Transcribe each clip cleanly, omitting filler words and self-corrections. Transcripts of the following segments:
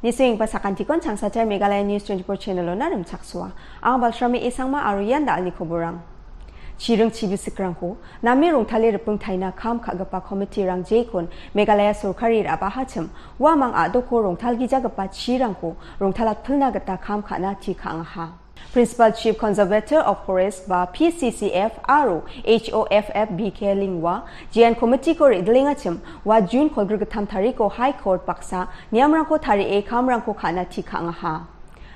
Nising pasakantikon changsachai Meghalaya News 24 channel na rumchakswa. Ang balsrami isangma aruyan dal ni khoborang. Chirung chibisikrangko nami rongthale repung thaina kham khagapa committee rang jekon Meghalaya sorkari ra bahacham wa mang adoko rongthal gijagapa chirangko rongthalat phulna gata kham khana thi khangha. Principal Chief Conservator of Forest ba PCCF Aro HOFF BK Lingwa GN Committee ko ridlingachim wa June kolgr gatham thari ko High Court paksa niamrang ko thari e khamrang ko khana thi khangha.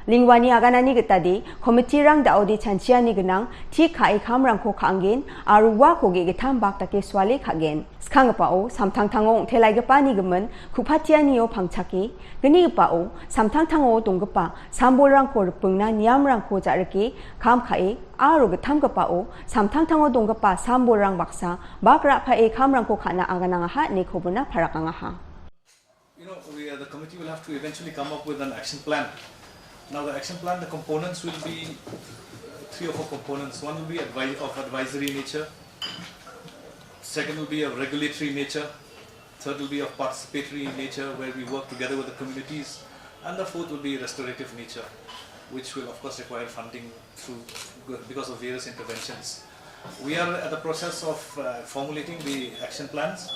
Lingwani aganani gitadi committee rang daudi chanchiani gnang thi khai khamrang ko khangin aru wa ko ge githam bak take swale khagen skhang pao samthang thangong thelai ga pani gmen khupatiani o phangchaki gni pao samthang thango dongpa sambolrang ko rpungna niamrang ko jarki kham khai aru githam ga pao samthang thango dongpa sambolrang baksa bakra phae khamrang ko khana agananga ha ne khobuna pharakanga ha. The committee will have to eventually come up with an action plan. Now the action plan, the components will be 3 or 4 components. One will be of advisory nature, second will be of regulatory nature, third will be of participatory nature where we work together with the communities, and the fourth will be restorative nature, which will of course require funding because of various interventions. We are at the process of formulating the action plans,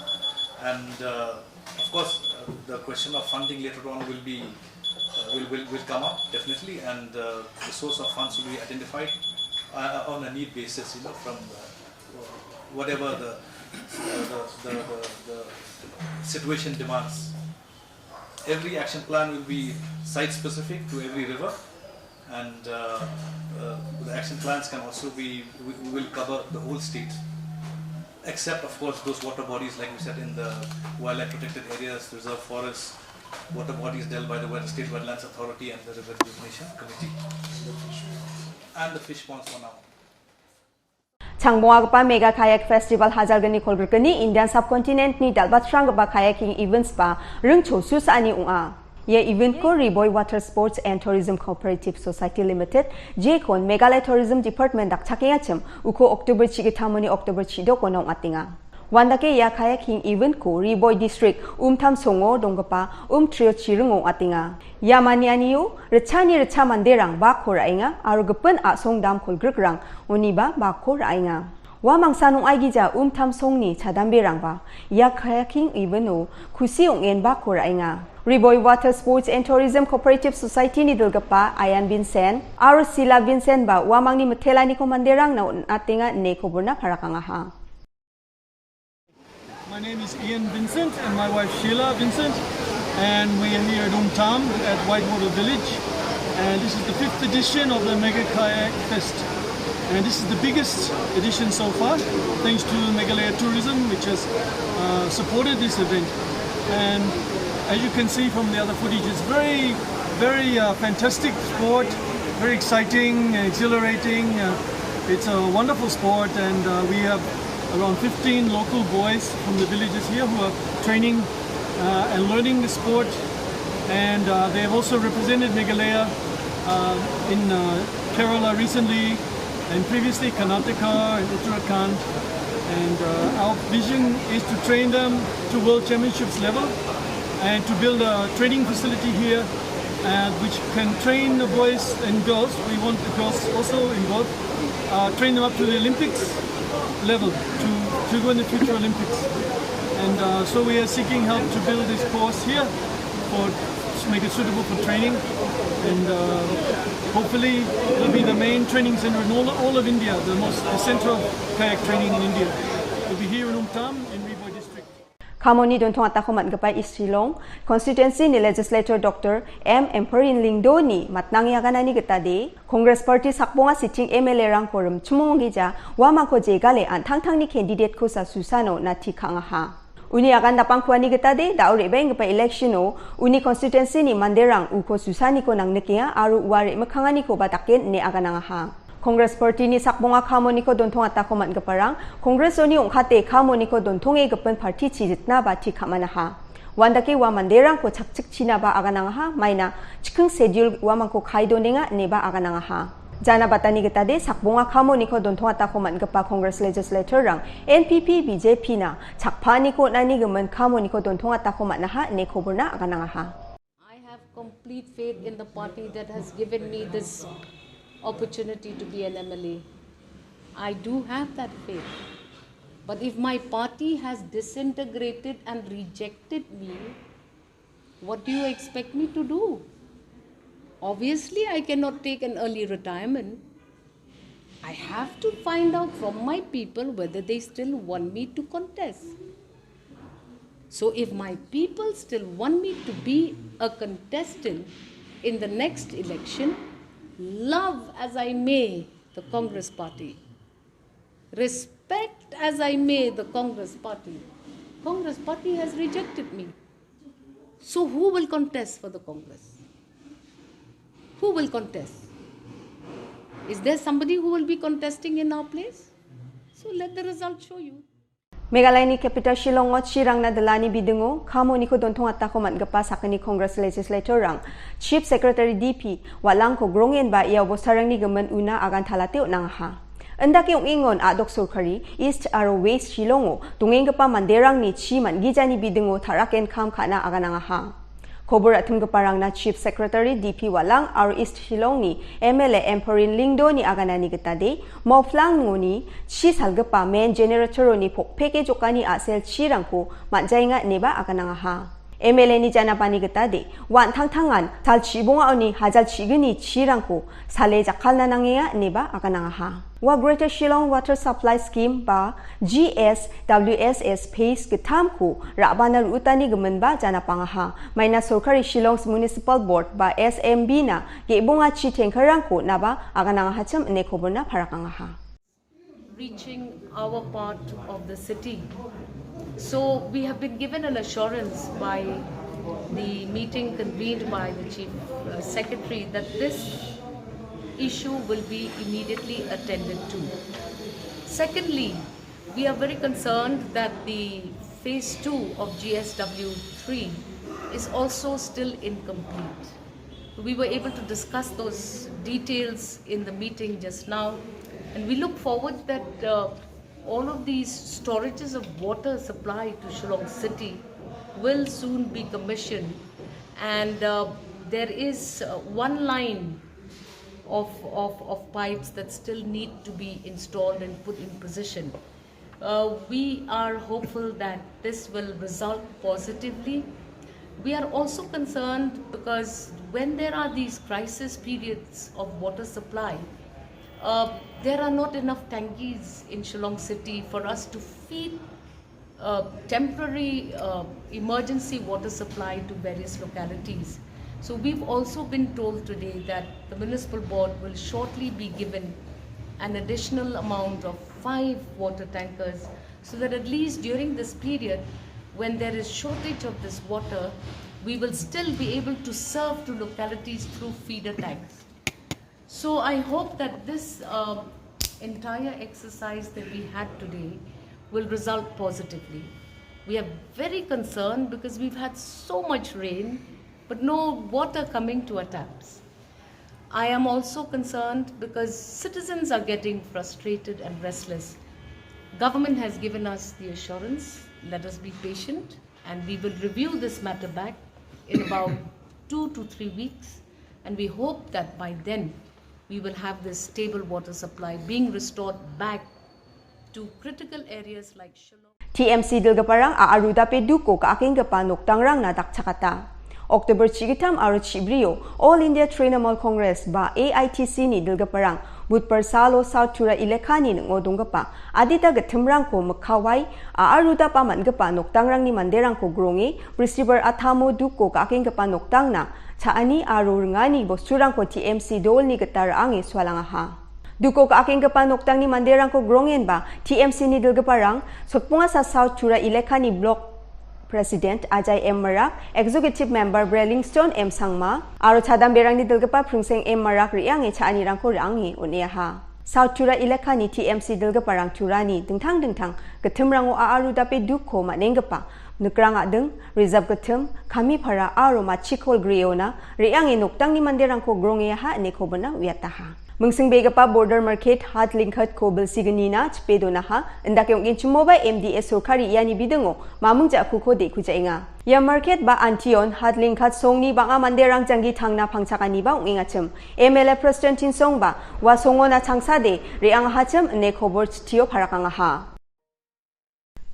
and of course the question of funding later on will be will come up definitely, and the source of funds will be identified on a need basis, from whatever the situation demands. Every action plan will be site specific to every river, and the action plans can also be will cover the whole state, except of course those water bodies like we said in the wildlife protected areas, reserve forests, water bodies dealt by the State Wetlands Authority and the River Rejuvenation Committee, and the fish ponds for now. Changbongagpa Mega Kayak Festival hajalgani kolgrkani Indian subcontinent ni dalbatrangba kayaking events pa rungchosus ani unga. Ye event ko Riboy Water Sports and Tourism Cooperative Society Limited jekon Meghalaya Tourism Department dakchakeyachim uko October chigithamoni October chido konong atinga. Wandake ya kayaking event ko Riboy District Tham Songo dongpa trio chirungo atinga. Yamanianiu rechani recha manderang ba khorainga aru gpen a songdam kolgrukrang uniba ba khorainga. Wa mangsanung aigija Tham Songni chadamberang ba ya kayaking event no khusi ongen ba khorainga. Riboy Water Sports and Tourism Cooperative Society ni dulgapa Ayan Vincent aru Sila Vincent ba wa mangni mthelani ko manderang na atinga ne khoburna pharakanga ha. My name is Ian Vincent and my wife Sheila Vincent, and we are here at Tham at Whitewater Village, and this is the 5th edition of the Mega Kayak Fest, and this is the biggest edition so far thanks to Meghalaya Tourism, which has supported this event. And as you can see from the other footage, it's very fantastic sport, very exciting, exhilarating. It's a wonderful sport, and we have around 15 local boys from the villages here who are training and learning the sport, and they have also represented Meghalaya in Kerala recently, and previously Karnataka and Uttarakhand, and our vision is to train them to World Championships level and to build a training facility here which can train the boys and girls. We want the girls also involved, train them up to the Olympics level to go in the future Olympics, and so we are seeking help to build this course here to make it suitable for training, and hopefully it will be the main training center in all of India, the center of kayak training in India. It will be here in Tham in Riboy District. Kamoni dontong atakomat gapay Isilong constituency ni legislator Dr. M. Empanelled Lingdoni matnang yaganani gitade Congress Party sakbonga sitting MLA rang korum chumongija wamang ko jegale antangtang ni candidate ko sa Susano na tikanga ha. Uni akan dapang kuani gitade daure beng gapay election o uni constituency ni manderang uko Susani ko nang nekia aru wari makangani ko bataken ni agananga ha. Congress Party ni sakbonga kamoni ko dontong atakomat gaparang Congress oni ongkhate kamoni ko dontonge gapen party chijitna ba thikamana ha. Wandake wa manderang ko chakchik china ba agananga ha maina chikung schedule wa mangko khaido nenga neba agananga ha. Jana batani gitade sakbonga kamoni ko dontong atakomat gapa Congress legislator rang NPP BJP na chakpani ko nani gamen kamoni ko dontong atakomat na ha ne khoburna agananga ha. complete faith in the party that has given me this opportunity to be an MLA. I do have that faith. But if my party has disintegrated and rejected me, what do you expect me to do? Obviously, I cannot take an early retirement. I have to find out from my people whether they still want me to contest. So if my people still want me to be a contestant in the next election, love as I may the Congress party, respect as I may the Congress party has rejected me. So who will contest for the Congress? Who will contest? Is there somebody who will be contesting in our place? So let the result show you. Meghalaya ni capital Shillong ngot sirang na dalani bidungo kamo ni ko dontong atta ko matgapa sa kani Congress legislator rang Chief Secretary DP walang ko grongen ba iya bosarang ni gaman una agan thalateo nang ha. Anda yung ingon adok surkari East aro West Shillongo tungeng pa manderang ni chiman gijani bidungo tharaken kam kana agan nang ha. Kobor atum parang na Chief Secretary DP walang aro East Shillong ni MLA Empanelled lingdo ni aganani getade moflang ngoni chi salgapa main generator ni pokpeke jokani asel chirangko manjainga neba aganang ha. MLA ni janapani getade wan thangthangan sal chibonga oni hajal chigini chirangko sale jakalna nangea neba aganang ha. Wa Greater Shillong Water Supply Scheme ba GSWSS Pace getam ko rabana utani gemenba janapang ha. Maina Sorkari Shillong Municipal Board ba SMB na gebonga chi tengkarang ko naba aganang hacham ne koborna parakang ha. Reaching our part of the city. So we have been given an assurance by the meeting convened by the Chief Secretary that this issue will be immediately attended to. Secondly, we are very concerned that the phase 2 of GSW3 is also still incomplete. We were able to discuss those details in the meeting just now, and we look forward that all of these storages of water supply to Shillong City will soon be commissioned, and there is one line of pipes that still need to be installed and put in position. We are hopeful that this will result positively. We are also concerned because when there are these crisis periods of water supply, there are not enough tankies in Shillong City for us to feed temporary emergency water supply to various localities. So we've also been told today that the municipal board will shortly be given an additional amount of 5 water tankers, so that at least during this period when there is shortage of this water, we will still be able to serve to localities through feeder tanks. So I hope that this entire exercise that we had today will result positively. We are very concerned because we've had so much rain but no water coming to our taps. I am also concerned because citizens are getting frustrated and restless. Government has given us the assurance, let us be patient, and we will review this matter back in about 2 to 3 weeks, and we hope that by then we will have this stable water supply being restored back to critical areas like Shillong. TMC dilgaparang aaruda pe duko ka aking gapanok tangrang na dakchakata. October chigitam aro chibrio All India Trinamool Congress ba AITC ni dilgaparang budpar salo South Tura Ilekani ng odonggapa adita gatimrang ko makawai aaruda pa man gapa noktangrang ni manderang ko grongi receiver athamo duko ka aking gapa noktang na chaani aro ngani bosurang ko TMC dol ni gataraangi swalangaha. Duko ka aking gapa noktang ni manderang ko grongen ba TMC ni dilgaparang sotpunga sa South Tura Ilekani block President Ajay M. Marak, Executive Member Brelingstone M. Sangma, aro chadam berang ni dilgapa prungseng M. Marak riangi chaanirang ko riangi uneha. South Tura Ilekani TMC dilgaparang turani dengtang gatimrango aaru dape duko manenggapa nukrang adeng reserve ketem kami para aroma chikol griona reang inuktang ni manderang ko grongya ha ne ko bana wiataha mungsing begapa border market hat linkhat ko bilsignina chpedo na ha indak yong in chumoba MDS sorkari yani bidengo mamungja kuko de kujainga ya market ba antion hat linkhat songni banga manderang jangi thangna phangchakani ba unginga chum MLA president tin song ba wa songona changsa de reang ha chum ne khobor chitio pharakanga ha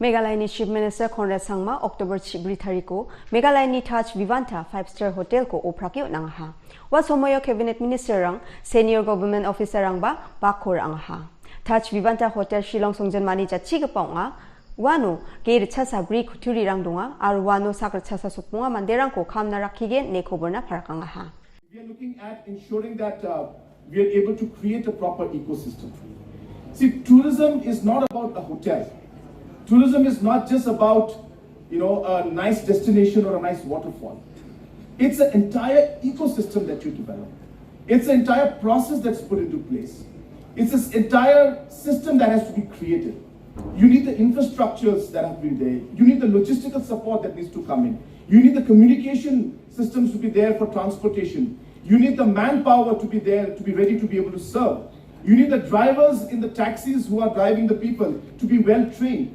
Meghalaya Chief Minister Conrad Sangma October 3 tariko Meghalaya Taj Vivanta 5-star hotel ko oprakyo nang ha. Wa somoyo cabinet minister rang senior government officer rang ba bakor ang ha. Taj Vivanta hotel Shillong Songjan mani ja chigapong nga wano ge chasa bri kuturi rang donga ar wano sakra chasa sukpunga manderang ko kamna rakhigen ne khoborna pharakang ha. We are looking at ensuring that we are able to create a proper ecosystem. See, tourism is not about a hotel. Tourism is not just about, a nice destination or a nice waterfall. It's an entire ecosystem that you develop. It's an entire process that's put into place. It's this entire system that has to be created. You need the infrastructures that have been there. You need the logistical support that needs to come in. You need the communication systems to be there for transportation. You need the manpower to be there, to be ready to be able to serve. You need the drivers in the taxis who are driving the people to be well trained.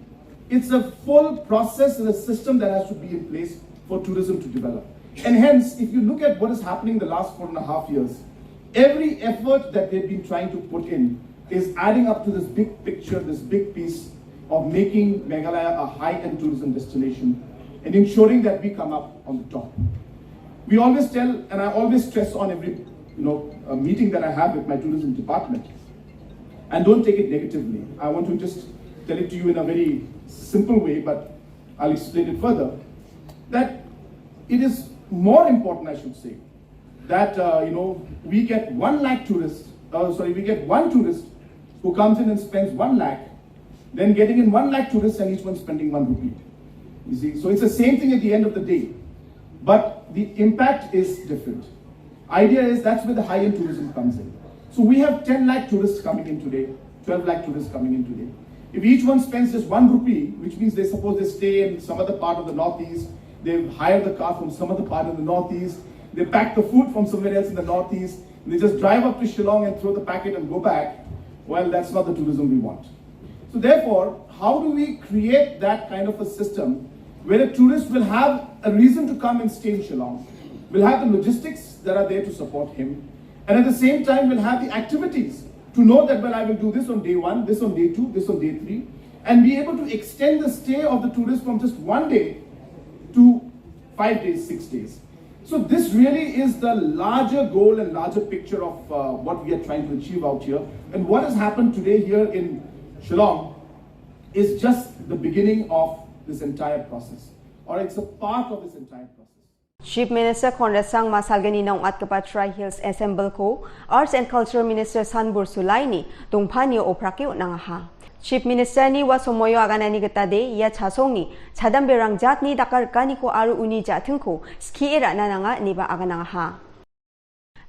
It's a full process and a system that has to be in place for tourism to develop. And hence, if you look at what is happening in the last 4.5 years, every effort that they've been trying to put in is adding up to this big picture, this big piece of making Meghalaya a high-end tourism destination and ensuring that we come up on the top. We always tell, and I always stress on every meeting that I have with my tourism department, and don't take it negatively. I want to just tell it to you in a very simple way, but I'll explain it further, that it is more important, I should say, that we get 1 lakh tourists, we get one tourist who comes in and spends 1 lakh, then getting in 1 lakh tourists and each one spending 1 rupee. You see, so it's the same thing at the end of the day, but the impact is different. Idea is that's where the high-end tourism comes in. So we have 10 lakh tourists coming in today, 12 lakh tourists coming in today. If each one spends just 1 rupee, which means they stay in some other part of the northeast, they hire the car from some other part of the northeast, they pack the food from somewhere else in the northeast, and they just drive up to Shillong and throw the packet and go back, well, that's not the tourism we want. So therefore, how do we create that kind of a system where a tourist will have a reason to come and stay in Shillong, will have the logistics that are there to support him, and at the same time will have the activities to know that, well, I will do this on day 1, this on day 2, this on day 3, and be able to extend the stay of the tourist from just 1 day to 5 days, 6 days. So this really is the larger goal and larger picture of what we are trying to achieve out here. And what has happened today here in Shillong is just the beginning of this entire process, or it's a part of this entire process. Chief Minister Conrad Sangma salgani na Atkapa Tri-Hills Ensemble ko Arts and Culture Minister Sanbur Sulaini tungphani oprakyo nangaha. Chief Minister ni wa somoyo aganani gatade ya chasongni chadamberang jatni dakar kaniko aru uni jathungko ski era nananga niba aganangaha.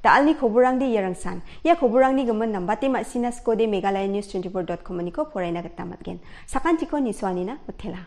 Taalni khoborang di yarangsan ya khoborang ni gaman nambate ma sinas ko de meghalaya news24.com ni ko porai na gatamat gen sakan tiko ni swani na mathela.